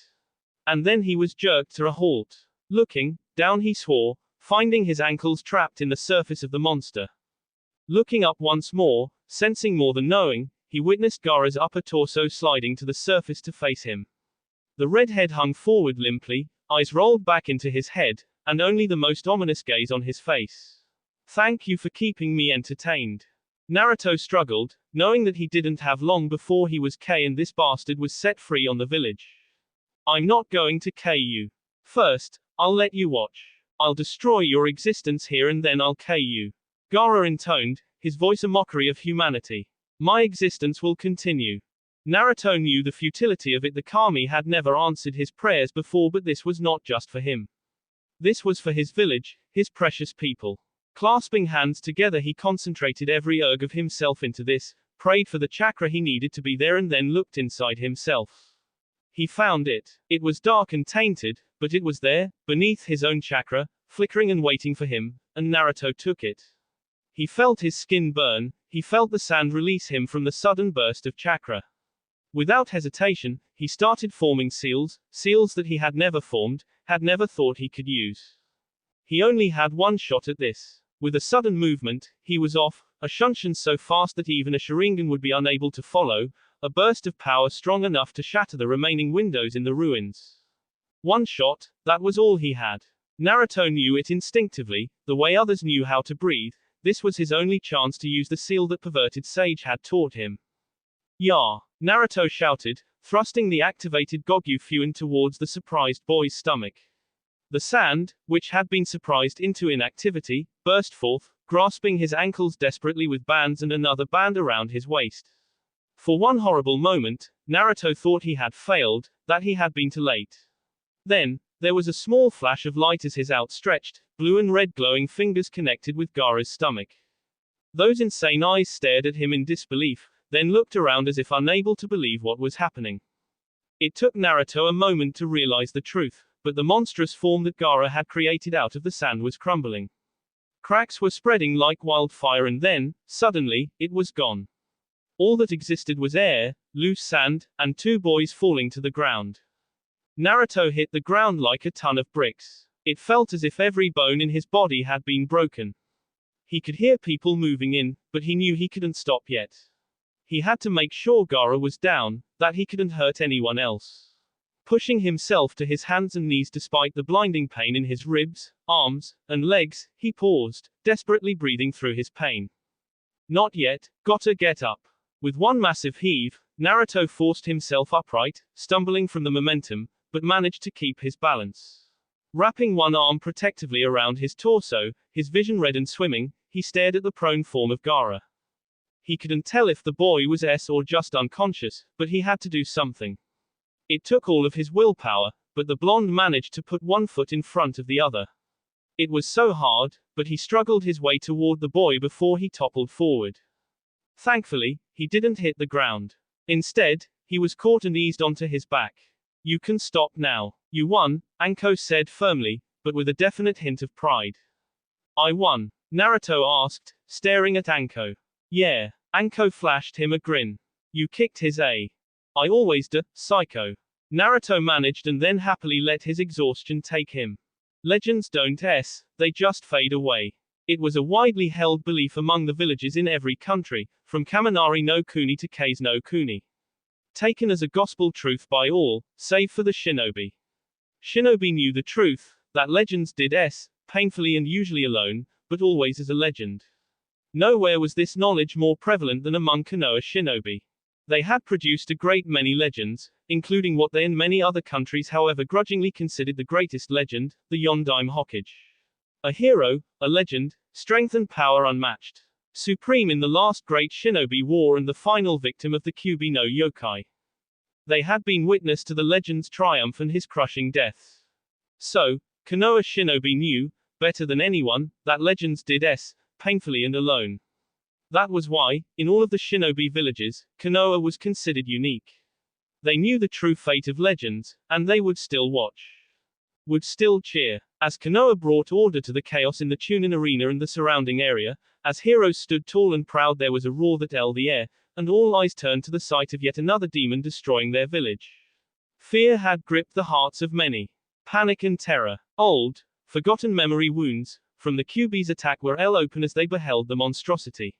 And then he was jerked to a halt. Looking down, he swore, finding his ankles trapped in the surface of the monster. Looking up once more, sensing more than knowing, he witnessed Gaara's upper torso sliding to the surface to face him. The red head hung forward limply, eyes rolled back into his head, and only the most ominous gaze on his face. Thank you for keeping me entertained. Naruto struggled, knowing that he didn't have long before he was K and this bastard was set free on the village. I'm not going to K you. First, I'll let you watch. I'll destroy your existence here and then I'll K you. Gaara intoned, his voice a mockery of humanity. My existence will continue. Naruto knew the futility of it. The kami had never answered his prayers before, but this was not just for him. This was for his village, his precious people. Clasping hands together, he concentrated every erg of himself into this, prayed for the chakra he needed to be there, and then looked inside himself. He found it. It was dark and tainted, but it was there, beneath his own chakra, flickering and waiting for him, and Naruto took it. He felt his skin burn, he felt the sand release him from the sudden burst of chakra. Without hesitation, he started forming seals that he had never formed, had never thought he could use. He only had one shot at this. With a sudden movement, he was off, a shunshin so fast that even a Sharingan would be unable to follow, a burst of power strong enough to shatter the remaining windows in the ruins. One shot, that was all he had. Naruto knew it instinctively, the way others knew how to breathe. This was his only chance to use the seal that perverted sage had taught him. "Ya!" Naruto shouted, thrusting the activated Gogyu Fuin towards the surprised boy's stomach. The sand, which had been surprised into inactivity, burst forth, grasping his ankles desperately with bands and another band around his waist. For one horrible moment, Naruto thought he had failed, that he had been too late. Then, there was a small flash of light as his outstretched, blue and red glowing fingers connected with Gaara's stomach. Those insane eyes stared at him in disbelief, then looked around as if unable to believe what was happening. It took Naruto a moment to realize the truth, but the monstrous form that Gaara had created out of the sand was crumbling. Cracks were spreading like wildfire, and then, suddenly, it was gone. All that existed was air, loose sand, and two boys falling to the ground. Naruto hit the ground like a ton of bricks. It felt as if every bone in his body had been broken. He could hear people moving in, but he knew he couldn't stop yet. He had to make sure Gaara was down, that he couldn't hurt anyone else. Pushing himself to his hands and knees despite the blinding pain in his ribs, arms, and legs, he paused, desperately breathing through his pain. Not yet, gotta get up. With one massive heave, Naruto forced himself upright, stumbling from the momentum, but managed to keep his balance. Wrapping one arm protectively around his torso, his vision red and swimming, he stared at the prone form of Gaara. He couldn't tell if the boy was or just unconscious, but he had to do something. It took all of his willpower, but the blonde managed to put one foot in front of the other. It was so hard, but he struggled his way toward the boy before he toppled forward. Thankfully, he didn't hit the ground. Instead, he was caught and eased onto his back. You can stop now. You won, Anko said firmly, but with a definite hint of pride. I won? Naruto asked, staring at Anko. Yeah. Anko flashed him a grin. You kicked his A. I always do, psycho. Naruto managed and then happily let his exhaustion take him. Legends don't they just fade away. It was a widely held belief among the villages in every country, from Kaminari no Kuni to Kase no Kuni. Taken as a gospel truth by all, save for the shinobi. Shinobi knew the truth, that legends did painfully and usually alone, but always as a legend. Nowhere was this knowledge more prevalent than among Konoha shinobi. They had produced a great many legends, including what they and many other countries however grudgingly considered the greatest legend, the Yondaime Hokage. A hero, a legend, strength and power unmatched. Supreme in the last great shinobi war and the final victim of the Kyuubi no Yokai. They had been witness to the legend's triumph and his crushing death. So, Konoha Shinobi knew, better than anyone, that legends did painfully and alone. That was why, in all of the shinobi villages, Konoha was considered unique. They knew the true fate of legends, and they would still watch. Would still cheer. As Konoha brought order to the chaos in the Chunin arena and the surrounding area, as heroes stood tall and proud, there was a roar that held the air, and all eyes turned to the sight of yet another demon destroying their village. Fear had gripped the hearts of many. Panic and terror. Old, forgotten memory wounds, from the Kyuubi's attack were open as they beheld the monstrosity.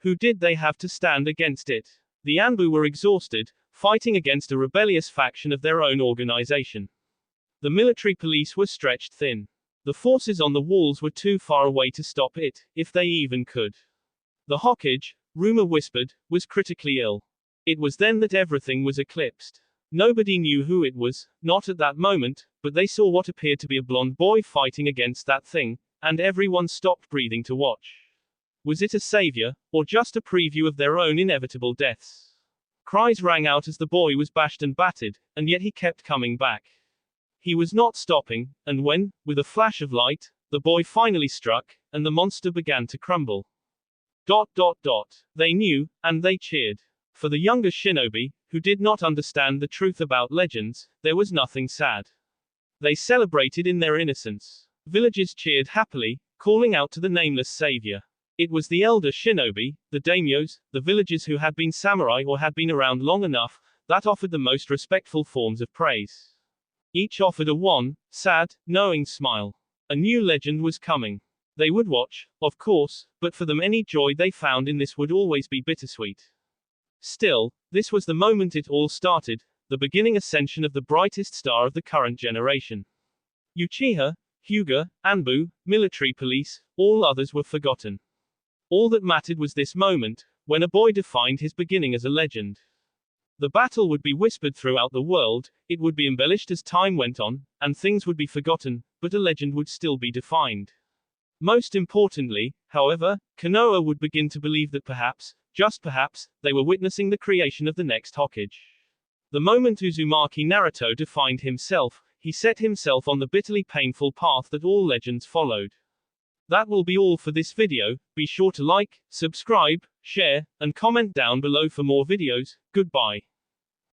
Who did they have to stand against it? The Anbu were exhausted, fighting against a rebellious faction of their own organization. The military police were stretched thin. The forces on the walls were too far away to stop it, if they even could. The Hokage, rumor whispered, was critically ill. It was then that everything was eclipsed. Nobody knew who it was, not at that moment, but they saw what appeared to be a blonde boy fighting against that thing, and everyone stopped breathing to watch. Was it a savior, or just a preview of their own inevitable deaths? Cries rang out as the boy was bashed and battered, and yet he kept coming back. He was not stopping, and when, with a flash of light, the boy finally struck, and the monster began to crumble. They knew, and they cheered. For the younger shinobi, who did not understand the truth about legends, there was nothing sad. They celebrated in their innocence. Villages cheered happily, calling out to the nameless savior. It was the elder shinobi, the daimyos, the villagers who had been samurai or had been around long enough, that offered the most respectful forms of praise. Each offered a sad, knowing smile. A new legend was coming. They would watch, of course, but for them any joy they found in this would always be bittersweet. Still, this was the moment it all started, the beginning ascension of the brightest star of the current generation. Uchiha, Hyuga, Anbu, military police, all others were forgotten. All that mattered was this moment, when a boy defined his beginning as a legend. The battle would be whispered throughout the world, it would be embellished as time went on, and things would be forgotten, but a legend would still be defined. Most importantly, however, Konoha would begin to believe that perhaps, just perhaps, they were witnessing the creation of the next Hokage. The moment Uzumaki Naruto defined himself, he set himself on the bitterly painful path that all legends followed. That will be all for this video. Be sure to like, subscribe, share, and comment down below for more videos. Goodbye.